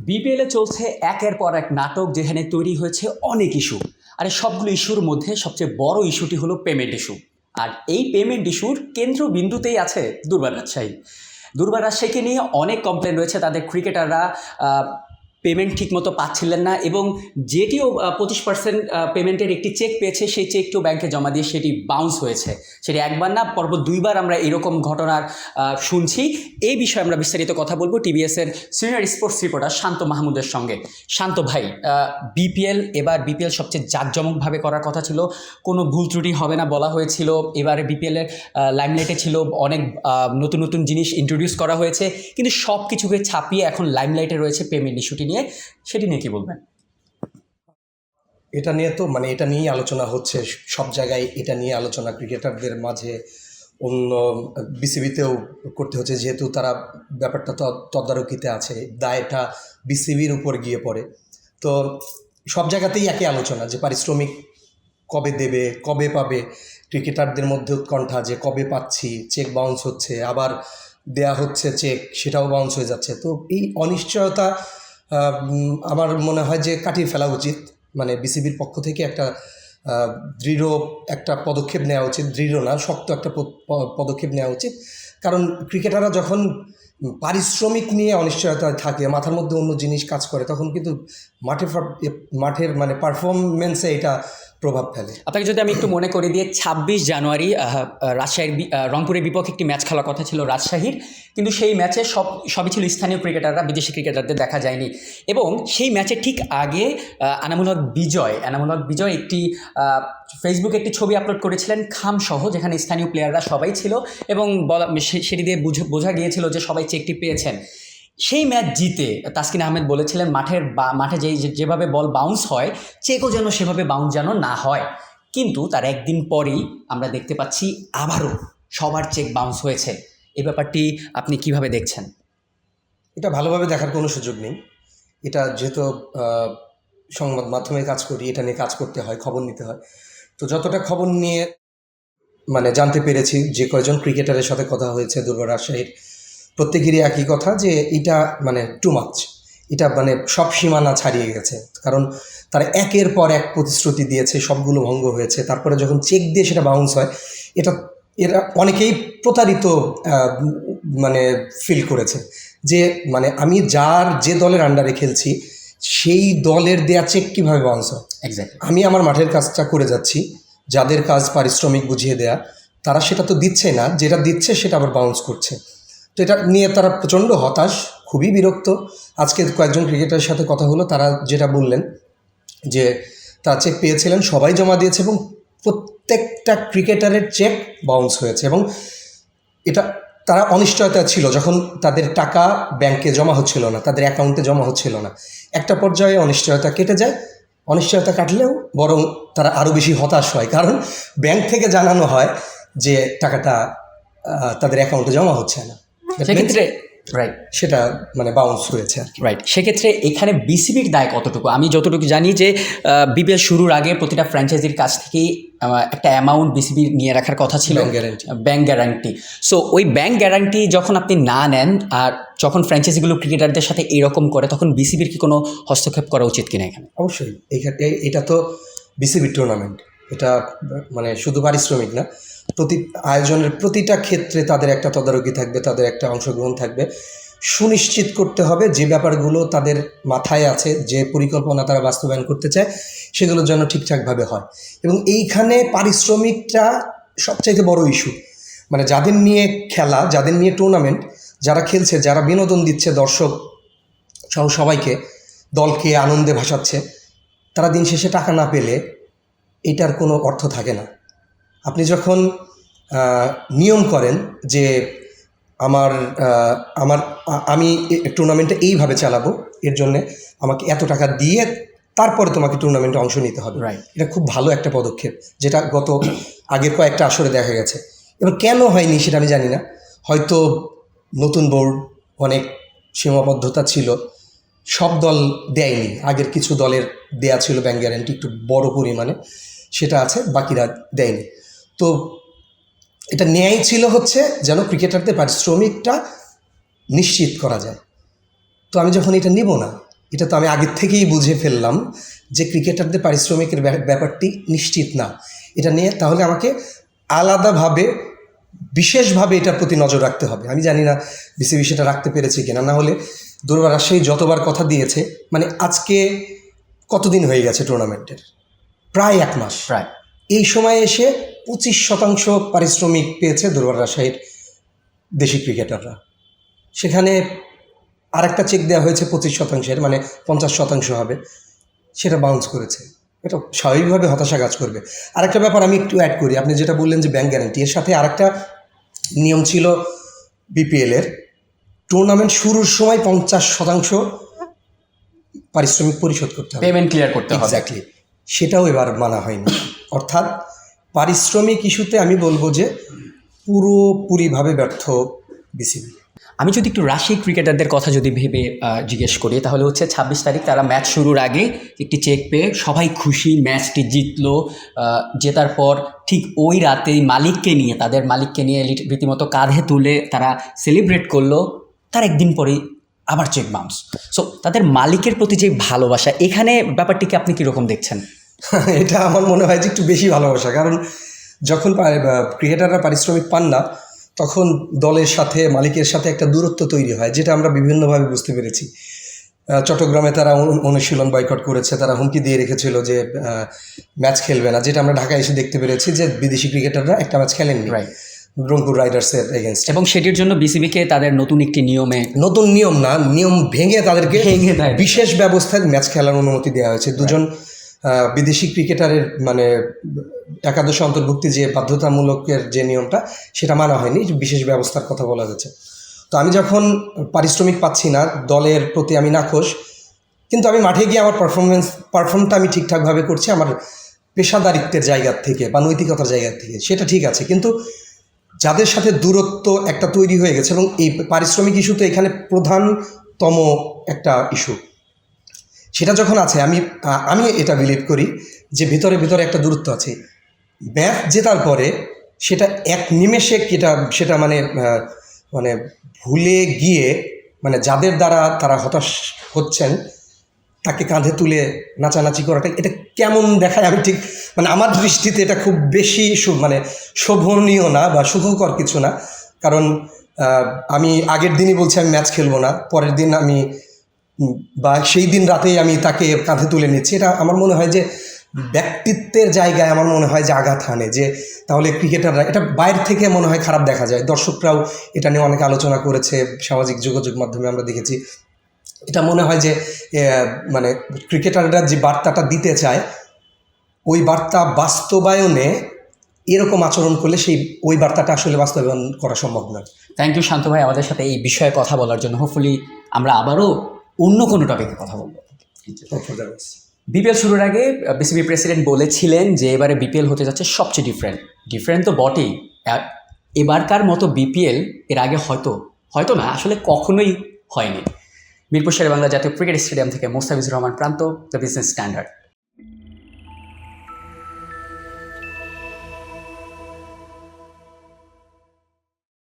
বিপিএলে চলছে একের পর এক নাটক, যেখানে তৈরি হয়েছে অনেক ইস্যু। আর এই সবগুলো ইস্যুর মধ্যে সবচেয়ে বড় ইস্যুটি হলো পেমেন্ট ইস্যু। আর এই পেমেন্ট ইস্যুর কেন্দ্রবিন্দুতেই আছে দুর্বার রাজশাহী। দুর্বার রাজশাহীকে নিয়ে অনেক কমপ্লেন রয়েছে, তাদের ক্রিকেটাররা পেমেন্ট ঠিকমতো পাচ্ছিলেন না, এবং যেটিও 25% পেমেন্টের একটি চেক পেয়েছে, সেই চেকটিও ব্যাংকে জমা দিয়ে সেটি বাউন্স হয়েছে। সেটি একবার না, পরপর দুইবার আমরা এরকম ঘটনার শুনছি। এই বিষয়ে আমরা বিস্তারিত কথা বলবো টিবিএসের সিনিয়র স্পোর্টস রিপোর্টার শান্ত মাহমুদের সঙ্গে। শান্ত ভাই, বিপিএল সবচেয়ে জাঁকজমকভাবে করার কথা ছিল, কোনো ভুল ত্রুটি হবে না বলা হয়েছিল। এবারে বিপিএলের লাইমলাইটে ছিল অনেক নতুন নতুন জিনিস ইন্ট্রোডিউস করা হয়েছে, কিন্তু সব কিছুকে ছাপিয়ে এখন লাইমলাইটে রয়েছে পেমেন্ট ইস্যুটি নিয়ে। সেটি নিয়ে কি বলবেন? এটা নিয়ে তো এটা নিয়েই আলোচনা হচ্ছে সব জায়গায়, এটা নিয়ে আলোচনা ক্রিকেটারদের মাঝে, অন্য বিসিবিতেও করতে হচ্ছে, যেহেতু তারা ব্যাপারটা তদারকিতে আছে, দায়টা বিসিবির উপর গিয়ে পড়ে। তো সব জায়গাতেই একই আলোচনা যে পারিশ্রমিক কবে দেবে, কবে পাবে। ক্রিকেটারদের মধ্যে উৎকণ্ঠা যে কবে পাচ্ছি, চেক বাউন্স হচ্ছে, আবার দেয়া হচ্ছে চেক, সেটাও বাউন্স হয়ে যাচ্ছে। তো এই অনিশ্চয়তা আমার মনে হয় যে কাটিয়ে ফেলা উচিত। বিসিবির পক্ষ থেকে একটা দৃঢ় একটা পদক্ষেপ নেওয়া উচিত, দৃঢ় না, শক্ত একটা পদক্ষেপ নেওয়া উচিত। কারণ ক্রিকেটাররা যখন পারিশ্রমিক নিয়ে অনিশ্চয়তায় থাকে, মাথার মধ্যে অন্য জিনিস কাজ করে, তখন কিন্তু মাঠের পারফরমেন্সে এটা প্রভাব ফেলে। আপনাকে যদি আমি একটু মনে করে দিয়ে, 26 জানুয়ারি রাজশাহীর রংপুরের বিপক্ষে একটি ম্যাচ খেলার কথা ছিল রাজশাহীর, কিন্তু সেই ম্যাচে সবই ছিল স্থানীয় ক্রিকেটাররা, বিদেশি ক্রিকেটারদের দেখা যায়নি। এবং সেই ম্যাচের ঠিক আগে এনামুল হক বিজয় একটি ফেসবুকে একটি ছবি আপলোড করেছিলেন খামসহ, যেখানে স্থানীয় প্লেয়াররা সবাই ছিল, এবং সেটি দিয়ে বোঝা গিয়েছিল যে সবাই চেকটি পেয়েছেন। সেই ম্যাচ জিতে তাসকিন আহমেদ বলেছিলেন মাঠে যেভাবে বল বাউন্স হয়, চেকও যেন সেভাবে বাউন্স যেন না হয়। কিন্তু তার একদিন পরেই আমরা দেখতে পাচ্ছি আবারও সবার চেক বাউন্স হয়েছে। এই ব্যাপারটি আপনি কিভাবে দেখছেন? এটা ভালোভাবে দেখার কোনো সুযোগ নেই। এটা যেহেতু সংবাদ মাধ্যমে কাজ করি, এটা নিয়ে কাজ করতে হয়, খবর নিতে হয়। তো যতটা খবর নিয়ে জানতে পেরেছি, যে কয়জন ক্রিকেটারের সাথে কথা হয়েছে দুর্বার রাজশাহীর, প্রত্যেকেরই একই কথা যে এটা টু মাচ, এটা সব সীমানা ছাড়িয়ে গেছে। কারণ তারা একের পর এক প্রতিশ্রুতি দিয়েছে, সবগুলো ভঙ্গ হয়েছে। তারপরে যখন চেক দিয়ে সেটা বাউন্স হয়, এরা অনেকেই প্রতারিত ফিল করেছে যে আমি যে দলের আন্ডারে খেলছি, সেই দলের দেয়া চেক কীভাবে বাউন্স হয়। এক্স্যাক্টলি। আমি আমার মাঠের কাজটা করে যাচ্ছি, যাদের কাজ পারিশ্রমিক বুঝিয়ে দেয়া, তারা সেটা তো দিচ্ছে না, যেটা দিচ্ছে সেটা আবার বাউন্স করছে। তো এটা নিয়ে তারা প্রচণ্ড হতাশ, খুবই বিরক্ত। আজকে কয়েকজন ক্রিকেটারের সাথে কথা হলো, তারা যেটা বললেন যে তারা চেক পেয়েছিলেন, সবাই জমা দিয়েছে, এবং প্রত্যেকটা ক্রিকেটারের চেক বাউন্স হয়েছে। এবং এটা তারা অনিশ্চয়তা ছিল, যখন তাদের টাকা ব্যাংকে জমা হচ্ছিল না, তাদের অ্যাকাউন্টে জমা হচ্ছিল না। একটা পর্যায়ে অনিশ্চয়তা কেটে যায়, অনিশ্চয়তা কাটলেও বরং তারা আরও বেশি হতাশ হয়, কারণ ব্যাংক থেকে জানানো হয় যে টাকাটা তাদের অ্যাকাউন্টে জমা হচ্ছে না। সেক্ষেত্রে রাইট, সেটা বাউন্স হয়েছে আর কি। রাইট। সেক্ষেত্রে এখানে বিসিবির দায় কতটুকু? আমি যতটুকু জানি যে বিপিএল শুরুর আগে প্রতিটা ফ্র্যাঞ্চাইজির কাছ থেকেই একটা অ্যামাউন্ট বিসিবি নিয়ে রাখার কথা ছিল, ব্যাংক গ্যারান্টি। সো ওই ব্যাংক গ্যারান্টি যখন আপনি না নেন, আর যখন ফ্র্যাঞ্চাইজিগুলো ক্রিকেটারদের সাথে এরকম করে, তখন বিসিবির কি কোনো হস্তক্ষেপ করা উচিত কিনা এখানে? অবশ্যই। এটা তো বিসিবির টুর্নামেন্ট, এটা শুধু পারিশ্রমিক না, আয়োজনের প্রতিটা ক্ষেত্রে তাদের একটা তদারকি থাকবে, তাদের একটা অংশগ্রহণ থাকবে। সুনিশ্চিত করতে হবে যে ব্যাপারগুলো তাদের মাথায় আছে, যে পরিকল্পনা তারা বাস্তবায়ন করতে চায়, সেগুলো যেন ঠিকঠাকভাবে হয়। এবং এইখানে পারিশ্রমিকটা সবচাইতে বড় ইস্যু। যাদের নিয়ে খেলা, যাদের নিয়ে টুর্নামেন্ট, যারা খেলছে, যারা বিনোদন দিচ্ছে দর্শক সহ সবাইকে, দলকে আনন্দে ভাসাচ্ছে, তারা দিন শেষে টাকা না পেলে এটার কোনো অর্থ থাকে না। আপনি যখন নিয়ম করেন যে আমি টুর্নামেন্টটা এইভাবে চালাবো, এর জন্যে আমাকে এত টাকা দিয়ে তারপরে তোমাকে টুর্নামেন্টে অংশ নিতে হবে, এটা খুব ভালো একটা পদক্ষেপ, যেটা আগের কয়েকটা আসরে দেখা গেছে। এবার কেন হয়নি সেটা আমি জানি না, হয়তো নতুন বোর্ড, অনেক সীমাবদ্ধতা ছিল, সব দল দেয়নি। আগের কিছু দলের দেয়া ছিল ব্যাংক গ্যারান্টি একটু বড় পরিমাণে, সেটা আছে, বাকিরা দেয়নি। তো এটা ন্যায় ছিল হচ্ছে যেন ক্রিকেটারদের পারিশ্রমিকটা নিশ্চিত করা যায়। তো আমি যখন এটা নিব না, এটা তো আমি আগের থেকেই বুঝে ফেললাম যে ক্রিকেটারদের পারিশ্রমিকের ব্যাপারটি নিশ্চিত না। এটা নিয়ে তাহলে আমাকে আলাদাভাবে বিশেষভাবে এটার প্রতি নজর রাখতে হবে। আমি জানি না বিসিবি সেটা রাখতে পেরেছে কিনা। না হলে দুর্বার রাজশাহী যতবার কথা দিয়েছে, মানে আজকে কতদিন হয়ে গেছে টুর্নামেন্টের, প্রায় 1 মাস, প্রায় এই সময়ে এসে 25% পারিশ্রমিক পেয়েছে দুর্বার রাজশাহীর দেশি ক্রিকেটাররা। সেখানে আরেকটা চেক দেওয়া হয়েছে 25%, মানে 50% হবে, সেটা বাউন্স করেছে। এটা স্বাভাবিকভাবে হতাশা কাজ করবে। আরেকটা ব্যাপার আমি একটু অ্যাড করি, আপনি যেটা বললেন যে ব্যাংক গ্যারান্টি, এর সাথে আরেকটা নিয়ম ছিল বিপিএলের, টুর্নামেন্ট শুরুর সময় 50% পারিশ্রমিক পরিশোধ করতে হবে, পেমেন্ট ক্লিয়ার করতে হবে। এক্স্যাক্টলি, সেটাও এবার মানা হয়নি। অর্থাৎ পারিশ্রমিক ইস্যুতে আমি বলবো যে পুরোপুরিভাবে ব্যর্থ বিসিবি। আমি যদি একটু রাশিয়ান ক্রিকেটারদের কথা যদি ভেবে জিজ্ঞেস করি, তাহলে হচ্ছে 26 তারিখ তারা ম্যাচ শুরুর আগে একটি চেক পেয়ে সবাই খুশি, ম্যাচটি জিতলো। জেতার পর ঠিক ওই রাতেই তাদের মালিককে নিয়ে রীতিমতো কাঁধে তুলে তারা সেলিব্রেট করলো। তার একদিন পরেই আবার চেক বাউন্স। সো তাদের মালিকের প্রতি যে ভালোবাসা, এখানে ব্যাপারটিকে আপনি কীরকম দেখছেন? এটা আমার মনে হয় যে একটু বেশি ভালোবাসা। কারণ যখন ক্রিকেটাররা পারিশ্রমিক পান না, তখন দলের সাথে মালিকের সাথে একটা দূরত্ব তৈরি হয়, যেটা আমরা বিভিন্নভাবে বুঝতে পেরেছি। চট্টগ্রামে তারা অনুশীলন বয়কট করেছে, তারা হুমকি দিয়ে রেখেছিল যে ম্যাচ খেলবে না, যেটা আমরা ঢাকায় এসে দেখতে পেরেছি যে বিদেশি ক্রিকেটাররা একটা ম্যাচ খেলেননি রংপুর রাইডার্সের এগেনস্ট। এবং সেটির জন্য বিসিবিকে তাদের নতুন একটি নতুন নিয়ম না, নিয়ম ভেঙে তাদেরকে বিশেষ ব্যবস্থায় ম্যাচ খেলার অনুমতি দেওয়া হয়েছে। দুজন বিদেশি ক্রিকেটারের মানে একাদশে অন্তর্ভুক্তি যে বাধ্যতামূলকের যে নিয়মটা, সেটা মানা হয়নি, বিশেষ ব্যবস্থার কথা বলা হয়েছে। তো আমি যখন পারিশ্রমিক পাচ্ছি না, দলের প্রতি আমি নাখোশ, কিন্তু আমি মাঠে গিয়ে আমার পারফর্মটা আমি ঠিকঠাকভাবে করছি আমার পেশাদারিত্বের জায়গা থেকে বা নৈতিকতার জায়গা থেকে, সেটা ঠিক আছে। কিন্তু যাদের সাথে দূরত্ব একটা তৈরি হয়ে গেছে, এবং এই পারিশ্রমিক ইস্যু তো এখানে প্রধানতম একটা ইস্যু, সেটা যখন আছে, আমি এটা বিলিভ করি যে ভিতরে একটা দূরত্ব আছে। ম্যাচ জেতার পরে সেটা এক নিমেষে সেটা মানে ভুলে গিয়ে, মানে যাদের দ্বারা তারা হতাশ হচ্ছেন তাকে কাঁধে তুলে নাচানাচি করাটা, এটা কেমন দেখায় আমি ঠিক, মানে আমার দৃষ্টিতে এটা খুব বেশি শোভনীয় না বা সুখকর কিছু না। কারণ আমি আগের দিনই বলছি আমি ম্যাচ খেলবো না, পরের দিন আমি বা সেই দিন রাতেই আমি তাকে কাঁধে তুলে নিচ্ছি। এটা আমার মনে হয় যে ব্যক্তিত্বের জায়গায় আমার মনে হয় যে আঘাত হানে, যে তাহলে ক্রিকেটাররা, এটা বাইরে থেকে মনে হয় খারাপ দেখা যায়। দর্শকরাও এটা নিয়ে অনেক আলোচনা করেছে, সামাজিক যোগাযোগ মাধ্যমে আমরা দেখেছি। এটা মনে হয় যে মানে ক্রিকেটাররা যে বার্তাটা দিতে চায়, ওই বার্তা বাস্তবায়নে এরকম আচরণ করলে ওই বার্তাটা আসলে বাস্তবায়ন করা সম্ভব নয়। থ্যাংক ইউ শান্ত ভাই আমাদের সাথে এই বিষয়ে কথা বলার জন্য। হোপফুলি আমরা আবারও অন্য কোনো টপিকে কথা বলবো। বিপিএল শুরুর আগে বিসিবি প্রেসিডেন্ট বলেছিলেন যে এবারে বিপিএল হতে যাচ্ছে সবচেয়ে ডিফারেন্ট তো বটেই। এবারকার মতো বিপিএল এর আগে হয়তো না, আসলে কখনোই হয়নি। মিরপুর শেরেবাংলা জাতীয় ক্রিকেট স্টেডিয়াম থেকে মোস্তাফিজুর রহমান প্রান্ত, দ্য বিজনেস স্ট্যান্ডার্ড।